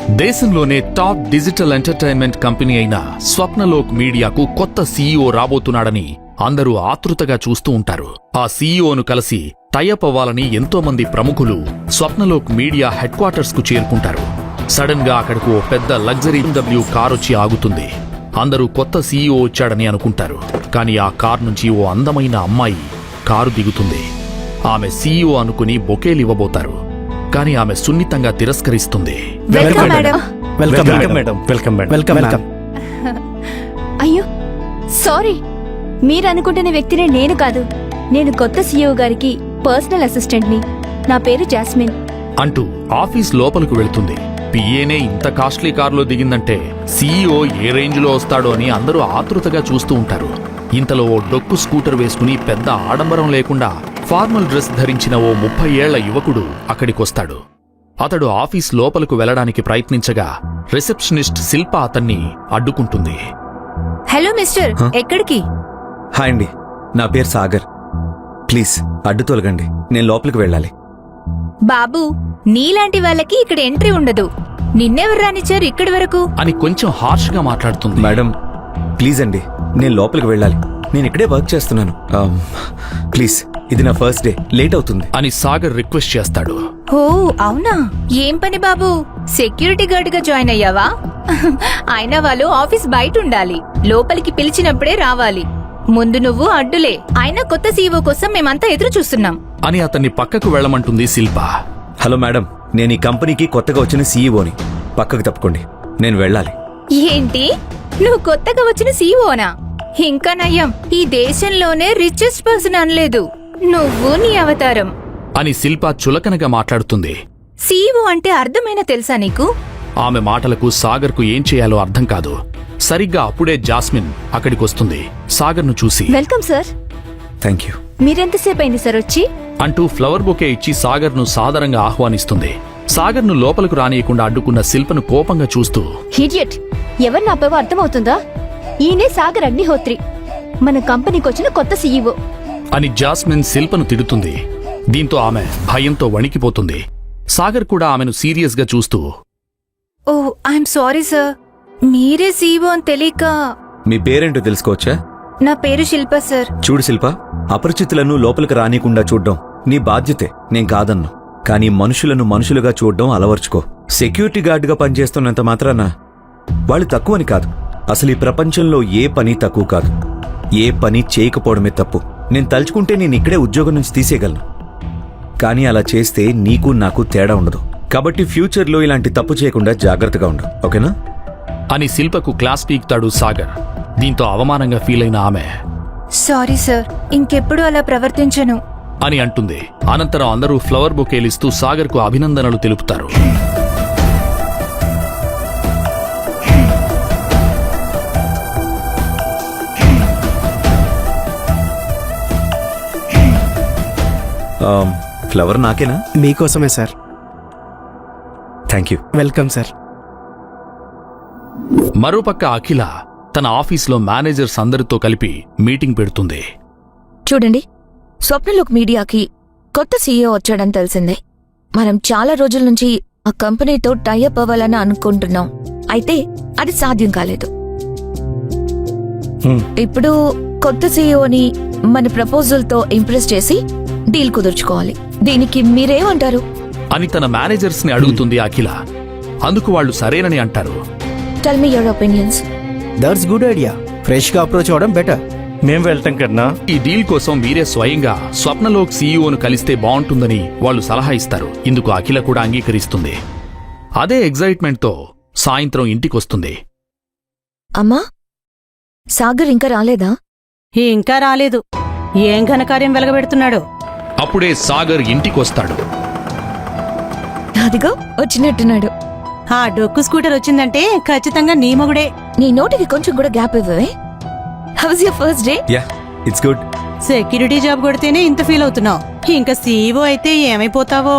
దేశంలోనే top digital entertainment company అయిన స్వప్నలోక్ మీడియాకు కొత్త సీఈఓ రాబోతున్నాడని అందరూ ఆతృతగా చూస్తూ ఉంటారు. ఆ సీఈఓను కలిసి టైఅప్ అవ్వాలని ఎంతోమంది ప్రముఖులు స్వప్నలోక్ మీడియా హెడ్ క్వార్టర్స్ కు చేరుకుంటారు. సడన్ గా అక్కడకు ఓ పెద్ద లగ్జరీ BMW కారొచ్చి ఆగుతుంది. అందరూ కొత్త సీఈఓ వచ్చాడని అనుకుంటారు. కానీ ఆ కార్ నుంచి ఓ అందమైన అమ్మాయి కారు దిగుతుంది. ఆమె సీఈఓ అనుకుని బొకేలివ్వబోతారు. కానీ ఆమె సున్నితంగా తిరస్కరిస్తుంది. అయ్యో సారీ, మీరనుకుంటున్న వ్యక్తినే నేను కాదు. నేను కొత్త సీఈఓ గారికి పర్సనల్ అసిస్టెంట్ ని. నా పేరు జాస్మిన్ అంటూ ఆఫీస్ లోపలకు వెళ్తుంది. పిఏనే ఇంత కాస్ట్లీ కారులో దిగిందంటే సీఈఓ ఏ రేంజ్ లో వస్తాడో అని అందరూ ఆతృతగా చూస్తూ ఉంటారు. ఇంతలో ఓ డొక్కు స్కూటర్ వేసుకుని పెద్ద ఆడంబరం లేకుండా ఫార్మల్ డ్రెస్ ధరించిన ఓ 30 ఏళ్ల యువకుడు అక్కడికొస్తాడు. అతడు ఆఫీస్ లోపలకు వెళ్లడానికి ప్రయత్నించగా రిసెప్షనిస్ట్ శిల్ప అతన్ని అడ్డుకుంటుంది. హలో మిస్టర్, ఎక్కడికి? హాయ్ అండి, నా పేరు సాగర్. ప్లీజ్ అడ్డు తొలగండి, నేను లోపలికి వెళ్ళాలి. బాబు, నీలాంటి వాళ్ళకి ఇక్కడ ఎంట్రీ ఉండదు. నిన్నెవరు రానిచ్చారు ఇక్కడి వరకు? అని కొంచెం హార్ష్ గా మాట్లాడుతుంది. మేడం ప్లీజ్ అండి, నేను లోపలికి వెళ్ళాలి. నేను ఇక్కడే వర్క్ చేస్తున్నాను. ప్లీజ్, ఇది నా ఫస్ట్ డే, లేట్ అవుతుంది అని సాగర్ రిక్వెస్ట్ చేస్తాడు. ఓ అవునా? ఏం పని బాబు, సెక్యూరిటీ గార్డ్ గా జాయిన్ అయ్యావా? అయినా వాళ్ళు ఆఫీస్ బయట ఉండాలి, లోపలికి పిలిచినప్పుడే రావాలి. ముందు నువ్వు అడ్డులే. అయినా కొత్త సీఈఓ కోసం మేమంతా ఎదురు చూస్తున్నాం అని అతన్ని పక్కకు వెళ్లమంటుంది శిల్ప. హలో మేడం, నేను ఈ కంపెనీకి కొత్తగా వచ్చిన సీఈఓని. పక్కకు తప్పుకోండి, నేను వెళ్ళాలి. ఏంటి, నువ్వు కొత్తగా వచ్చిన సీఈఓనా? ఇంకా నయ్యం, ఈ దేశంలోనే రిచెస్ట్ పర్సన్ అనలేదు నువ్వు, నీ అవతారం అని శిల్ప చులకనగా మాట్లాడుతుంది. సీఈఓ అంటే అర్థమైనా తెలుసా నీకు? ఆమె మాటలకు సాగర్ కు ఏం చేయాలో అర్థం కాదు. సరిగ్గా అప్పుడే జాస్మిన్ అక్కడికొస్తుంది. సాగర్ ను చూసి వెల్కమ్ సార్. Thank you. మీరెంతసేపు అయింది సార్ వచ్చి? అంటూ ఫ్లవర్ బొకే ఇచ్చి సాగర్ ను సాదరంగా ఆహ్వానిస్తుంది. సాగర్ ను లోపలకు రానియకుండా అడ్డుకున్న శిల్పను కోపంగా చూస్తూ, ఇడియట్, ఎవరు నాపేవో అర్థమవుతుందా? ఈయనే సాగర్ అగ్నిహోత్రి, మన కంపెనీకి వచ్చిన కొత్త సీఈఓ అని జాస్మిన్ శిల్పను తిడుతుంది. దీంతో ఆమె భయంతో వణికిపోతుంది. సాగర్ కూడా ఆమెను సీరియస్ గా చూస్తూ, ఓ ఐఎమ్ సారీ సార్, మీరే సీఈఓ అని తెలియక. మీ పేరేంటో తెలుసుకోవచ్చా? నా పేరు శిల్ప సార్. చూడు శిల్ప, అపరిచితులను లోపలికి రానికుండా చూడ్డం నీ బాధ్యతే, నేను కాదన్ను. కానీ మనుషులను మనుషులుగా చూడ్డం అలవర్చుకో. సెక్యూరిటీ గార్డుగా పనిచేస్తున్నంత మాత్రాన వాళ్ళు తక్కువని కాదు. అసలు ఈ ప్రపంచంలో ఏ పని తక్కువ కాదు. ఏ పని చేయకపోవడమే తప్పు. నేను తలుచుకుంటే నేను ఇక్కడే ఉద్యోగం నుంచి తీసేయగలను. కానీ అలా చేస్తే నీకు నాకు తేడా ఉండదు. కాబట్టి ఫ్యూచర్లో ఇలాంటి తప్పు చేయకుండా జాగ్రత్తగా ఉండు, ఓకేనా? అని శిల్పకు క్లాస్ పీకుతాడు సాగర్. దీంతో అవమానంగా ఫీల్ అయిన ఆమె, సారీ సార్, ఇంకెప్పుడు అలా ప్రవర్తించను అని అంటుంది. అనంతరం అందరూ ఫ్లవర్ బొకేలిస్తూ సాగర్ కు అభినందనలు తెలుపుతారు. ఫ్లవర్ నాకేనా? మీకోసమే sir. Thank you. Welcome sir. మరోపక్క అఖిల తన ఆఫీస్లో మేనేజర్స్ అందరితో కలిపి మీటింగ్ పెడుతుంది. చూడండి, స్వప్నలోక్ మీడియాకి కొత్త సీఈఓ వచ్చాడని తెలిసిందే. మనం చాలా రోజుల నుంచి ఆ కంపెనీతో టైఅప్ అవ్వాలని అనుకుంటున్నాం. అయితే అది సాధ్యం కాలేదు. ఇప్పుడు కొత్త సీఈఓని మన ప్రపోజల్తో ఇంప్రెస్ చేసి డీల్ కుదుర్చుకోవాలి. దీనికి మీరేమంటారు అని తన మేనేజర్స్ ని అడుగుతుంది అఖిల. అందుకు వాళ్ళు సరేనని అంటారు. Tell me your opinions. That's good idea. Fresh గా అప్రోచ్ అవడం బెటర్. మేం వెళ్తాం కన్నా ఈ డీల్ కోసం మీరే స్వయంగా స్వప్నలోక్ సీఈఓను కలిస్తే బాగుంటుందని వాళ్ళు సలహా ఇస్తారు. ఇందుకు అఖిల కూడా అంగీకరిస్తుంది. అదే ఎగ్జైట్మెంట్ తో సాయంత్రం ఇంటికొస్తుంది. అమ్మా, సాగర్ ఇంకా రాలేదా? ఇంకా రాలేదు. ఏం ఘనకార్యం వెలగబెడుతున్నాడు? అప్పుడే సాగర్ ఇంటికొస్తాడు. అదిగో వచ్చినట్టున్నాడు. ఆ డొక్కు స్కూటర్ వచ్చిందంటే ఖచ్చితంగా నీ మొగుడే. నీ నోటికి కొంచెం కూడా గ్యాప్ ఇవ్వవే. How was your first day? Yeah, it's good. Security job కొడితేనే ఇంత ఫీల్ అవుతున్నావు, ఇంకా సీఈఓ అయితే ఏమైపోతావో.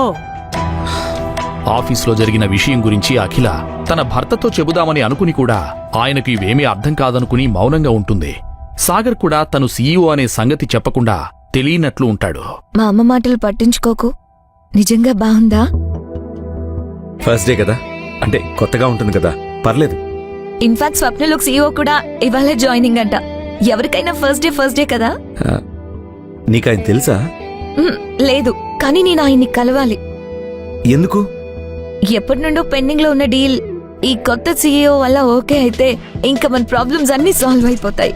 ఆఫీస్లో జరిగిన విషయం గురించి అఖిల తన భర్తతో చెబుదామని అనుకుని కూడా ఆయనకు ఇవేమీ అర్థం కాదనుకుని మౌనంగా ఉంటుంది. సాగర్ కూడా తను సీఈఓ అనే సంగతి చెప్పకుండా తెలియనట్లు ఉంటాడు. మా అమ్మ మాటలు పట్టించుకోకు. నిజంగా బాగుందా? ఫస్ట్ డే కదా, అంటే కొత్తగా ఉంటుంది కదా, పర్లేదు. ఇన్ఫాక్ట్ స్వప్నలోక్ సీఈఓ కూడా ఇవాళ జాయినింగ్ అంట. ఎవరికైనా ఫస్ట్ డే కదా. నీకాయన తెలుసా? మ్మ్, లేదు, కానీ నేను ఆయన్ని కలవాలి. ఎందుకు? ఎప్పటి నుండో పెండింగ్ లో ఉన్న డీల్ ఈ కొత్త సీఈఓ వల్ల ఓకే అయితే ఇంకా మన ప్రాబ్లమ్స్ అన్ని సాల్వ్ అయిపోతాయి.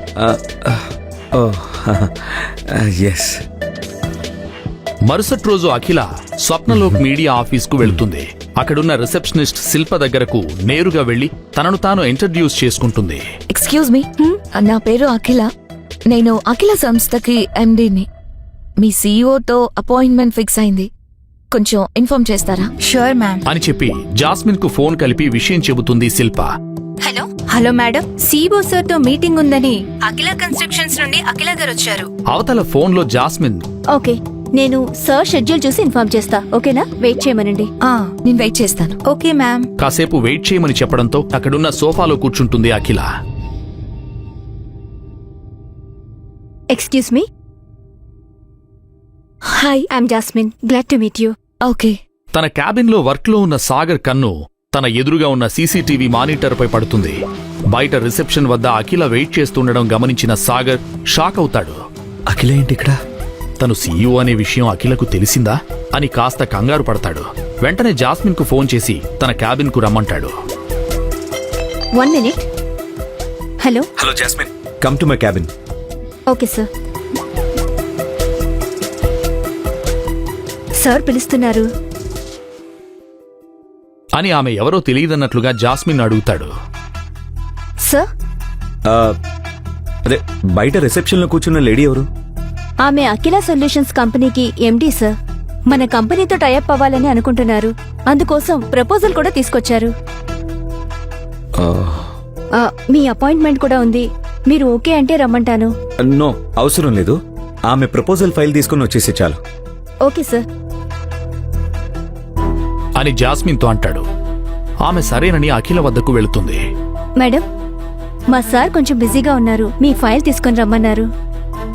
ఎస్. మరుసటి రోజు అఖిల స్వప్నలోక్ మీడియా ఆఫీస్కు వెళ్తుంది. అక్కడున్న రిసెప్షనిస్ట్ శిల్ప దగ్గరకు నేరుగా వెళ్లి తనను తాను ఇంట్రడ్యూస్ చేసుకుంటుంది. ఎక్స్క్యూజ్ మీ, నా పేరు అఖిల. నేను అఖిల సంస్థకి ఎండీని. మీ సీఈఓతో అపాయింట్మెంట్ ఫిక్స్ అయింది. కొంచెం ఇన్ఫార్మ్ చేస్తారా? Sure ma'am. అని చెప్పి జాస్మిన్ కు ఫోన్ కలిపి విషయం చెబుతుంది Shilpa. Hello hello madam, CEO sir తో మీటింగ్ ఉందని అఖిల కన్స్ట్రక్షన్స్ నుండి అఖిల గారు వచ్చారు. అవతల ఫోన్లో జాస్మిన్, ఓకే, నేను సార్ షెడ్యూల్ చూసి ఇన్ఫార్మ్ చేస్తా. ఓకేనా? వెయిట్ చేయమనండి. నేను వెయిట్ చేస్తాను. Okay ma'am. కాసేపు వెయిట్ చేయమని చెప్పడంతో అక్కడున్న సోఫాలో కూర్చుంటుంది Akhila. Excuse me, hi. I'm Jasmine. Glad to meet you. Okay. తన క్యాబిన్లో వర్క్లో ఉన్న సాగర్ కన్ను తన ఎదురుగా ఉన్న సీసీటీవీ మానిటర్పై పడుతుంది. బయట రిసెప్షన్ వద్ద అఖిల వెయిట్ చేస్తుండడం గమనించిన సాగర్ షాక్ అవుతాడు. అఖిల ఏంటి ఇక్కడ? తను సీఈఓ అనే విషయం అఖిలకు తెలిసిందా అని కాస్త కంగారు పడతాడు. వెంటనే జాస్మిన్ కు ఫోన్ చేసి తన క్యాబిన్ కు రమ్మంటాడు. 1 minute. Hello. Hello jasmine, come to my cabin. Okay sir. Sir పిలుస్తున్నారు. అని ఆమె ఎవరో తెలియదన్నట్లుగా జాస్మిన్ అడుగుతాడు. సార్, అదే బయట రిసెప్షన్ లో కూర్చున్న లేడీ ఎవరు? ఆమె అఖిల సొల్యూషన్స్ కంపెనీకి ఎండీ సార్. మన కంపెనీతో టైఅప్ అవ్వాలని అనుకుంటున్నారు. అందుకోసం ప్రపోజల్ కూడా తీసుకొచ్చారు. మీ అపాయింట్మెంట్ కూడా ఉంది. మీరు ఓకే అంటే రమ్మంటాను. నో, అవసరం లేదు. ఆమె ప్రపోజల్ ఫైల్ తీసుకుని వచ్చేసి చాలు. Okay sir. అని జాస్మిన్తో అంటాడు. ఆమె సరేనని అఖిల వద్దకు వెళుతుంది. మేడం, మా సార్ కొంచెం బిజీగా ఉన్నారు. మీ ఫైల్ తీసుకొని రమ్మన్నారు.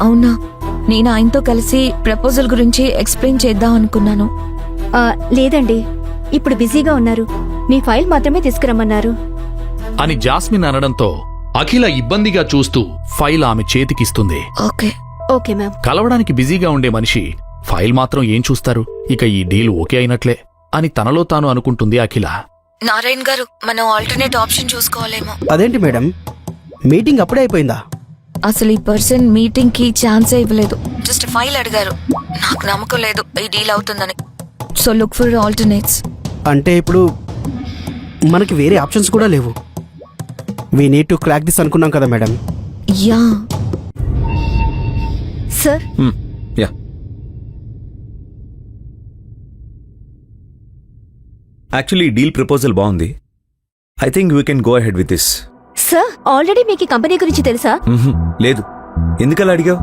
అవునా? నేను ఆయనతో కలిసి ప్రపోజల్ గురించి ఎక్స్ప్లెయిన్ చేద్దాం అనుకున్నాను. లేదండి, ఇప్పుడు బిజీగా ఉన్నారు. మీ ఫైల్ మాత్రమే తీసుకురమ్మన్నారు. అని జాస్మిన్ అనడంతో అఖిల ఇబ్బందిగా చూస్తూ ఫైల్ ఆమె చేతికిస్తుంది. ఓకే. Okay ma'am. కలవడానికి బిజీగా ఉండే మనిషి ఫైల్ మాత్రం ఏం చూస్తారు? ఇక ఈ డీల్ ఓకే అయినట్లే అని తనలో తాను అనుకుంటుంది అఖిల. నారాయణ్ గారు, మనం ఆల్టర్నేట్ ఆప్షన్ చూసుకోవాలేమో. అదేంటి మేడం, మీటింగ్ అప్పుడే అయిపోయిందా? అసలు ఈ పర్సన్ మీటింగ్ కి ఛాన్సే ఇవ్వలేదు. జస్ట్ ఫైల్ అడిగారు. నాకు నమ్మకం లేదు ఈ డీల్ అవుతుందని. So look for alternates. అంటే ఇప్పుడు మనకి వేరే ఆప్షన్స్ కూడా లేవు. We need to crack this అనుకున్నాం కదా madam. Yeah. Sir, yeah. Actually deal proposal బాగుంది. I think we can go ahead with this. Sir, already మీకు ఈ కంపెనీ గురించి తెలుసా? లేదు. ఎందుకలా అడిగావు?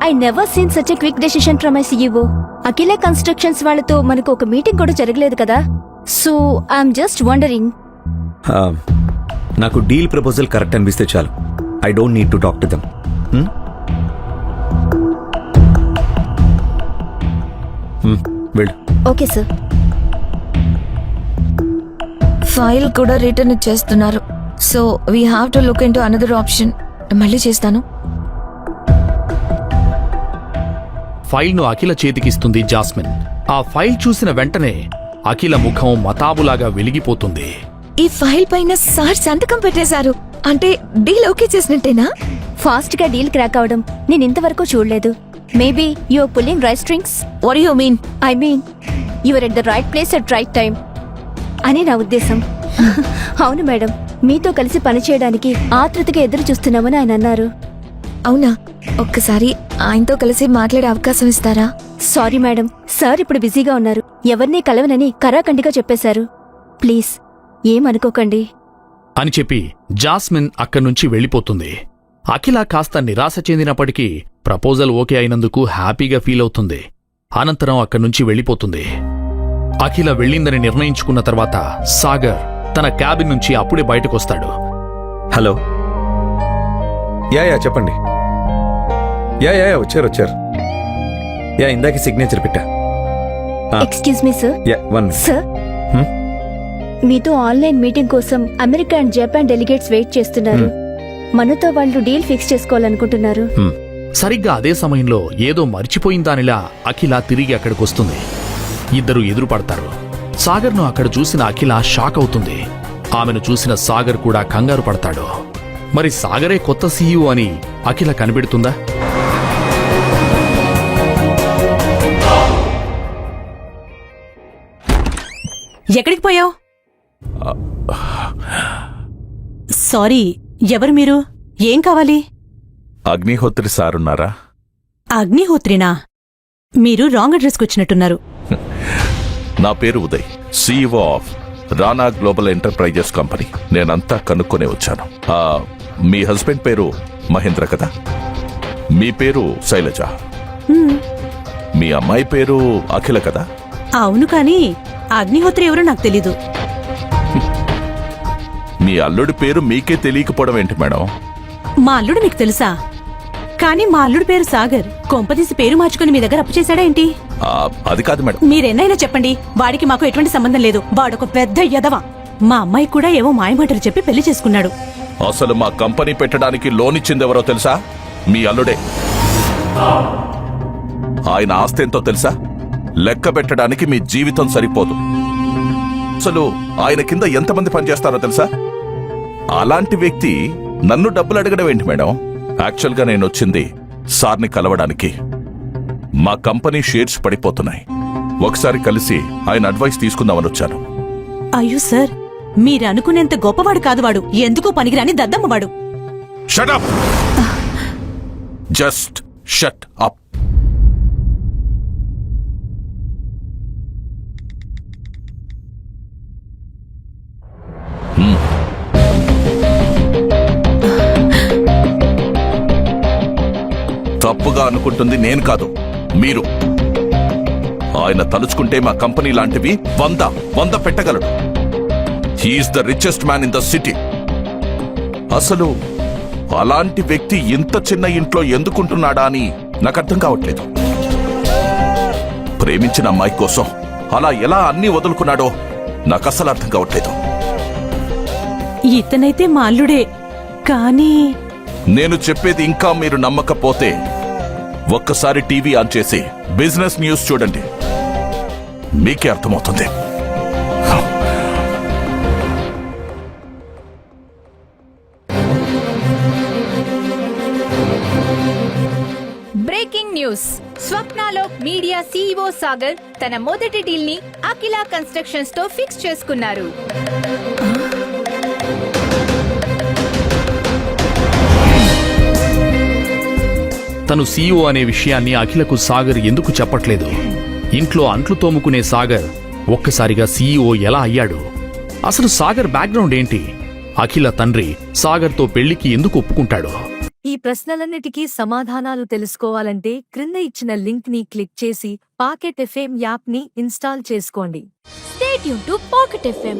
I never seen such a quick decision from my CEO. Akhila constructions వాళ్ళతో మనకు ఒక మీటింగ్ కూడా జరగలేదు కదా. So I'm just wondering. నాకు డీల్ ప్రపోజల్ కరెక్ట్ అనిపిస్తే చాలు. I don't need to talk to them. వెళ్ళు. Okay sir. ఫైల్ కూడా రిటర్న్ ఇచ్చేస్తున్నారు. So we have to look into another option. మళ్ళీ చేస్తాను. ఫైల్ను అఖిల చేతికిస్తుంది జాస్మిన్. ఆ ఫైల్ చూసిన వెంటనే అఖిల ముఖం మతాబులాగా వెలిగిపోతుంది. ఈ ఫైల్ పైన సార్ సంతకం పెట్టేశారు. అంటే డీల్ ఓకే చేసినట్టేనా? ఫాస్ట్ గా డీల్ క్రాక్ అవడం నేను ఇంతవరకు చూడలేదు. Maybe your pulling right strings. What you mean? I mean your at the right place at right time అని నా ఉద్దేశం. అవును మేడం, మీతో కలిసి పనిచేయడానికి ఆతృతగా ఎదురు చూస్తున్నామని ఆయన అన్నారు. అవునా? ఒక్కసారి ఆయనతో కలిసి మాట్లాడే అవకాశం ఇస్తారా? సారీ మేడం, సార్ ఇప్పుడు బిజీగా ఉన్నారు. ఎవరినీ కలవనని కరాఖండిగా చెప్పేశారు. ప్లీజ్ ఏమనుకోకండి అని చెప్పి జాస్మిన్ అక్కడ్నుంచి వెళ్ళిపోతుంది. అఖిల కాస్త నిరాశ చెందినప్పటికీ ప్రపోజల్ ఓకే అయినందుకు హ్యాపీగా ఫీల్ అవుతుంది. అనంతరం అక్కడ్నుంచి వెళ్ళిపోతుంది. అఖిల వెళ్ళిందని నిర్ణయించుకున్న తర్వాత సాగర్ తన క్యాబిన్ నుంచి అప్పుడే బయటకొస్తాడు. హలో. యా చెప్పండి. యా వచ్చారు. యా ఇందాక సిగ్నేచర్ పెట్టా. Excuse me sir. Yeah 1 sir, మీతో ఆన్లైన్ మీటింగ్ కోసం America and Japan delegates wait చేస్తున్నారు. మనతో వాళ్ళు డీల్ ఫిక్స్ చేసుకోవాలనుకుంటున్నారు. సరిగ్గా అదే సమయంలో ఏదో మర్చిపోయిందానిలా అఖిల తిరిగి అక్కడికొస్తుంది. ఇద్దరు ఎదురుపడతారు. సాగర్ను అక్కడ చూసిన అఖిల షాక్ అవుతుంది. ఆమెను చూసిన సాగర్ కూడా కంగారు పడతాడు. మరి సాగరే కొత్త సీఈఓ అని అఖిల కనిపెడుతుందా? ఎక్కడికి పోయావు? సారీ, ఎవరు మీరు? ఏం కావాలి? అగ్నిహోత్రి సారున్నారా? అగ్నిహోత్రినా? మీరు రాంగ్ అడ్రస్కి వచ్చినట్టున్నారు. నా పేరు Uday, CEO of Rana global enterprises company. నేనంతా కనుక్కొనే వచ్చాను. మీ హస్బెండ్ పేరు మహేంద్ర కదా? మీ పేరు శైలజ. మీ అమ్మాయి పేరు అఖిల కదా? అవును, కానీ అగ్నిహోత్రి ఎవరో నాకు తెలీదు. మీ అల్లుడి పేరు మీకే తెలియకపోవడం ఏంటి మేడం? మా అల్లుడు మీకు తెలుసా? కానీ మా అల్లుడు పేరు సాగర్. కొంపదీసి పేరు మార్చుకుని మీ దగ్గర అప్పు చేశాడా ఏంటి? అది కాదు మేడం. మీరెన్నైనా చెప్పండి, వాడికి మాకు ఎటువంటి సంబంధం లేదు. వాడొక పెద్ద యదవ. మా అమ్మాయి కూడా ఏవో మాయమాటలు చెప్పి పెళ్లి చేసుకున్నాడు. అసలు మా కంపెనీ పెట్టడానికి లోన్ ఇచ్చిందెవరో తెలుసా? మీ అల్లుడే. ఆయన ఆస్తి ఎంతో తెలుసా? లెక్క పెట్టడానికి మీ జీవితం సరిపోదు. అసలు ఆయన కింద ఎంతమంది పనిచేస్తారో తెలుసా? అలాంటి వ్యక్తి నన్ను డబ్బులు అడగడం ఏంటి మేడం? యాక్చువల్గా నేను వచ్చింది సార్ని కలవడానికి. మా కంపెనీ షేర్స్ పడిపోతున్నాయి. ఒకసారి కలిసి ఆయన అడ్వైస్ తీసుకుందామని వచ్చాను. అయ్యో సార్, మీరనుకునేంత గొప్పవాడు కాదు వాడు. ఎందుకో పనికిరాని దద్దమ్మవాడు. Shut up! Just shut up! తప్పుగా అనుకుంటుంది నేను కాదు, మీరు. ఆయన తలుచుకుంటే మా కంపెనీ లాంటివి 100 పెట్టగలడు. He's the richest man in the city. అసలు అలాంటి వ్యక్తి ఇంత చిన్న ఇంట్లో ఎందుకుంటున్నాడా అని నాకు అర్థం కావట్లేదు. ప్రేమించిన అమ్మాయి కోసం అలా ఎలా అన్నీ వదులుకున్నాడో నాకు అసలు అర్థం కావట్లేదు. ఇతనైతే మా అల్లుడే, కానీ నేను చెప్పేది ఇంకా మీరు నమ్మకపోతే ఒక్కసారి టీవీ ఆన్ చేసి బిజినెస్ న్యూస్ చూడండి, మీకే అర్థమవుతుంది. Breaking news. Swapnalok media CEO Sagar తన మొదటి డీల్ ని అఖిల కన్స్ట్రక్షన్స్ తో ఫిక్స్ చేసుకున్నారు. తను సీఈఓ అనే విషయాన్ని అఖిలకు సాగర్ ఎందుకు చెప్పట్లేదు? ఇంట్లో అంట్లు తోముకునే సాగర్ ఒక్కసారిగా సీఈఓ ఎలా అయ్యాడు? అసలు సాగర్ బ్యాక్గ్రౌండ్ ఏంటి? అఖిల తండ్రి సాగర్తో పెళ్లికి ఎందుకు ఒప్పుకుంటాడు? ఈ ప్రశ్నలన్నిటికీ సమాధానాలు తెలుసుకోవాలంటే క్రింద ఇచ్చిన లింక్ ని క్లిక్ చేసి పాకెట్ ఎఫ్ఎం యాప్ ని ఇన్స్టాల్ చేసుకోండి. Stay tuned to Pocket FM.